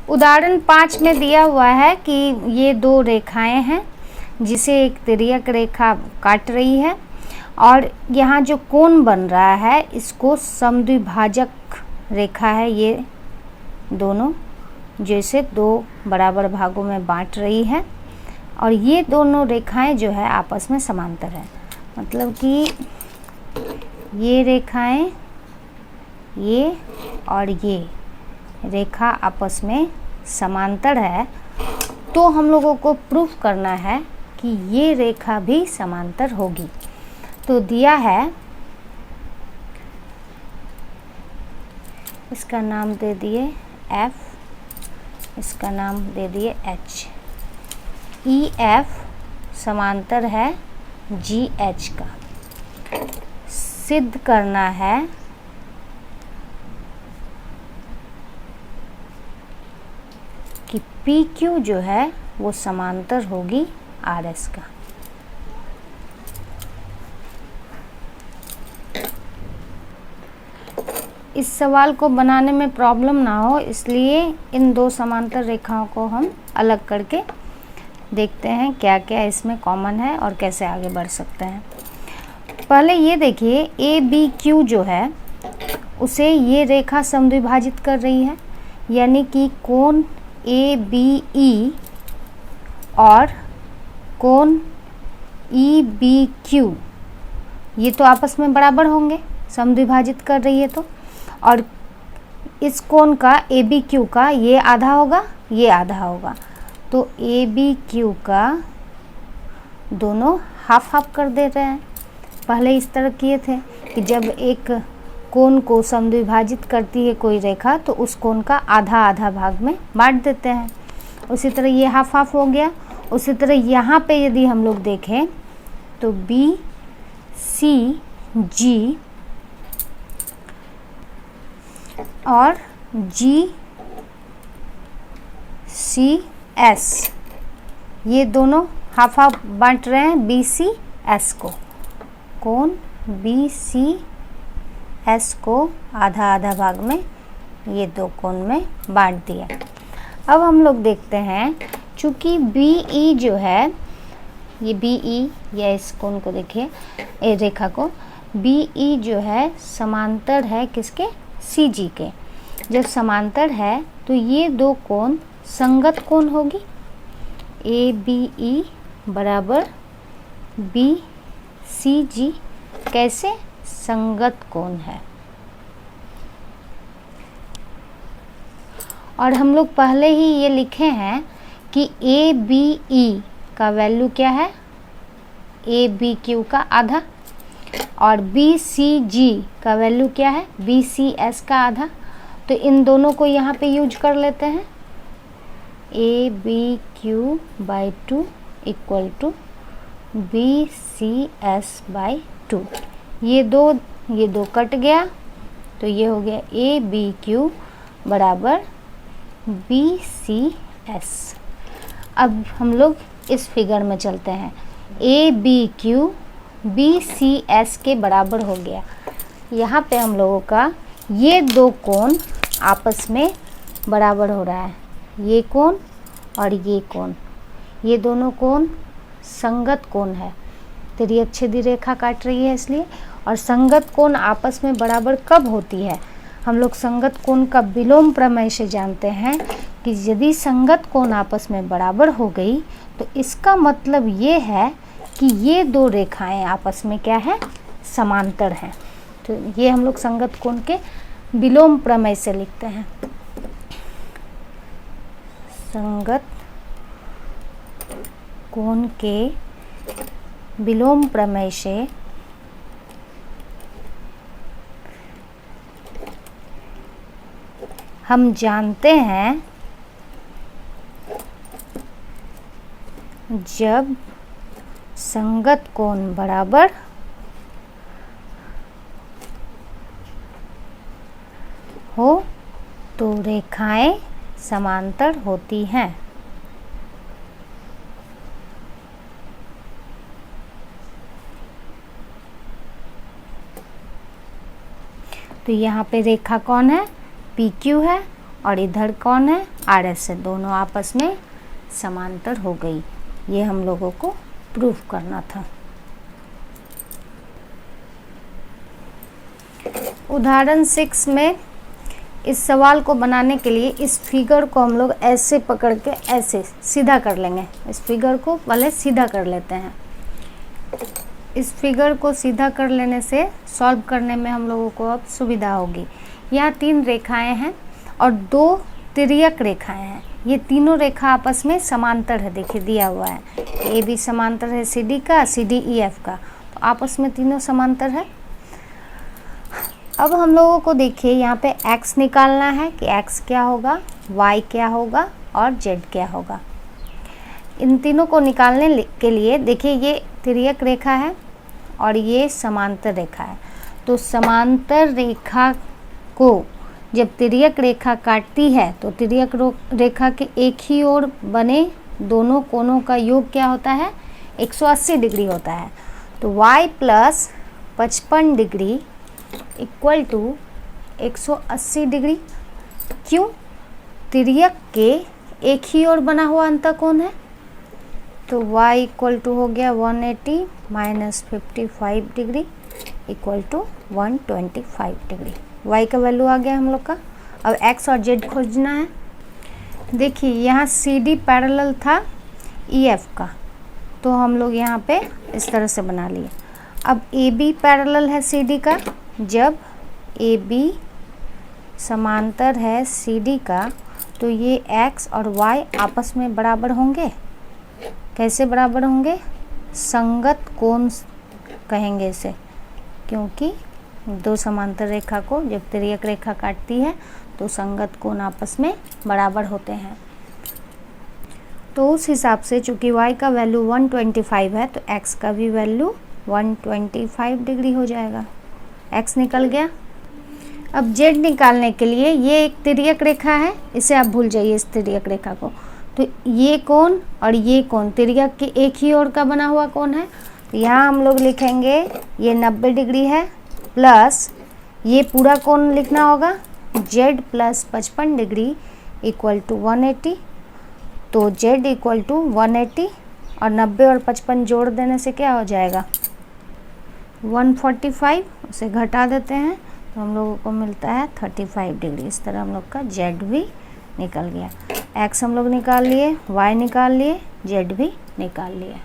उदाहरण 5 में दिया हुआ है कि ये दो रेखाएं हैं जिसे एक तिर्यक रेखा काट रही है और यहाँ जो कोण बन रहा है इसको समद्विभाजक रेखा है, ये दोनों जैसे दो बराबर भागों में बांट रही है और ये दोनों रेखाएं जो है आपस में समांतर है। मतलब कि ये रेखाएं, ये और ये रेखा आपस में समांतर है, तो हम लोगों को प्रूफ करना है कि ये रेखा भी समांतर होगी। तो दिया है, इसका नाम दे दिए F, इसका नाम दे दिए H। EF समांतर है GH का। सिद्ध करना है कि PQ जो है वो समांतर होगी RS का। इस सवाल को बनाने में प्रॉब्लम ना हो इसलिए इन दो समांतर रेखाओं को हम अलग करके देखते हैं क्या क्या इसमें कॉमन है और कैसे आगे बढ़ सकते हैं। पहले ये देखिए, ABQ जो है उसे ये रेखा समद्विभाजित कर रही है, यानी कि कोण ABE और कोण EBQ ये तो आपस में बराबर होंगे, समद्विभाजित कर रही है तो। और इस कोण का ABQ का ये आधा होगा, ये आधा होगा, तो ABQ का दोनों हाफ हाफ कर दे रहे हैं। पहले इस तरह किए थे कि जब एक कोण को समद्विभाजित करती है कोई रेखा तो उस कोण का आधा आधा भाग में बांट देते हैं। उसी तरह ये हाफ हाफ हो गया। उसी तरह यहाँ पे यदि हम लोग देखें तो BCG और GCS ये दोनों हाफ हाफ बांट रहे हैं BCS को। कोण BCS को आधा आधा भाग में ये दो कोण में बांट दिया। अब हम लोग देखते हैं, चूँकि BE जो है, ये BE या इस कोण को देखिए, ए रेखा को, BE जो है समांतर है किसके, CG के। जब समांतर है तो ये दो कोण संगत कोण होगी। ABE बराबर BCG कैसे, संगत कोण है। और हम लोग पहले ही ये लिखे हैं कि ABE का वैल्यू क्या है, ABQ का आधा, और BCG का वैल्यू क्या है, BCS का आधा। तो इन दोनों को यहाँ पे यूज कर लेते हैं, ABQ/2 इक्वल टू BCS/2। ये दो कट गया तो ये हो गया ABQ बराबर BCS। अब हम लोग इस फिगर में चलते हैं। ABQ BCS के बराबर हो गया। यहाँ पे हम लोगों का ये दो कोण आपस में बराबर हो रहा है, ये कोण और ये कोण, ये दोनों कोण संगत कोण है, तिर्यक-छेदी रेखा काट रही है इसलिए। और संगत कोण आपस में बराबर कब होती है, हम लोग संगत कोण का विलोम प्रमेय से जानते हैं कि यदि संगत कोण आपस में बराबर हो गई तो इसका मतलब ये है कि ये दो रेखाएं आपस में क्या है, समांतर हैं। तो ये हम लोग संगत कोण के विलोम प्रमेय से लिखते हैं। संगत कोण के विलोम प्रमेय से हम जानते हैं जब संगत कोण बराबर हो तो रेखाएं समांतर होती हैं। तो यहाँ पे रेखा कौन है, PQ है और इधर कौन है, आर एस है, दोनों आपस में समांतर हो गई। ये हम लोगों को प्रूफ करना था। उदाहरण 6 में इस सवाल को बनाने के लिए इस फिगर को हम लोग ऐसे पकड़ के ऐसे सीधा कर लेंगे। इस फिगर को पहले सीधा कर लेते हैं। इस फिगर को सीधा कर लेने से सॉल्व करने में हम लोगों को अब सुविधा होगी। यहाँ 3 रेखाएं हैं और 2 तिर्यक रेखाएं हैं। ये तीनों रेखा आपस में समांतर है, देखिए दिया हुआ है। ए बी समांतर है सी डी का, सी डी ई एफ का, तो आपस में तीनों समांतर है। अब हम लोगों को देखिए यहाँ पे x निकालना है कि x क्या होगा, y क्या होगा और z क्या होगा। इन तीनों को निकालने के लिए देखिए ये तिर्यक रेखा है और ये समांतर रेखा है। तो समांतर रेखा को जब तिर्यक रेखा काटती है तो तिर्यक रेखा के एक ही ओर बने दोनों कोणों का योग क्या होता है, 180 डिग्री होता है। तो y plus 55 degree equal to 180 degree. क्यों? तिर्यक के एक ही ओर बना हुआ अंतःकोण है। तो y इक्वल टू हो गया 180 minus 55 degree equal to 125 degree. y का वैल्यू आ गया हम लोग का। अब x और z खोजना है। देखिए यहाँ सी डी पैरेलल था ई एफ का, तो हम लोग यहाँ पे इस तरह से बना लिए। अब ए बी पैरेलल है सी डी का, जब ए बी समांतर है सी डी का तो ये x और y आपस में बराबर होंगे। कैसे बराबर होंगे? संगत कोण कहेंगे इसे, क्योंकि 2 समांतर रेखा को जब तिर्यक रेखा काटती है तो संगत कोण आपस में बराबर होते हैं। तो उस हिसाब से चूंकि y का वैल्यू 125 है तो x का भी वैल्यू 125 डिग्री हो जाएगा। x निकल गया। अब z निकालने के लिए ये एक तिर्यक रेखा है, इसे आप भूल जाइए इस तिर्यक रेखा को। तो ये कोण और ये कोण तिर्यक के एक ही ओर का बना हुआ कोण है। तो यहाँ हम लोग लिखेंगे ये 90 डिग्री है प्लस ये पूरा कोण लिखना होगा z plus 55 degree equal to 180। तो z इक्वल टू 180 और 90 और 55 जोड़ देने से क्या हो जाएगा 145, उसे घटा देते हैं तो हम लोगों को मिलता है 35 डिग्री। इस तरह हम लोग का z भी निकल गया। x हम लोग निकाल लिए, y निकाल लिए, z भी निकाल लिए।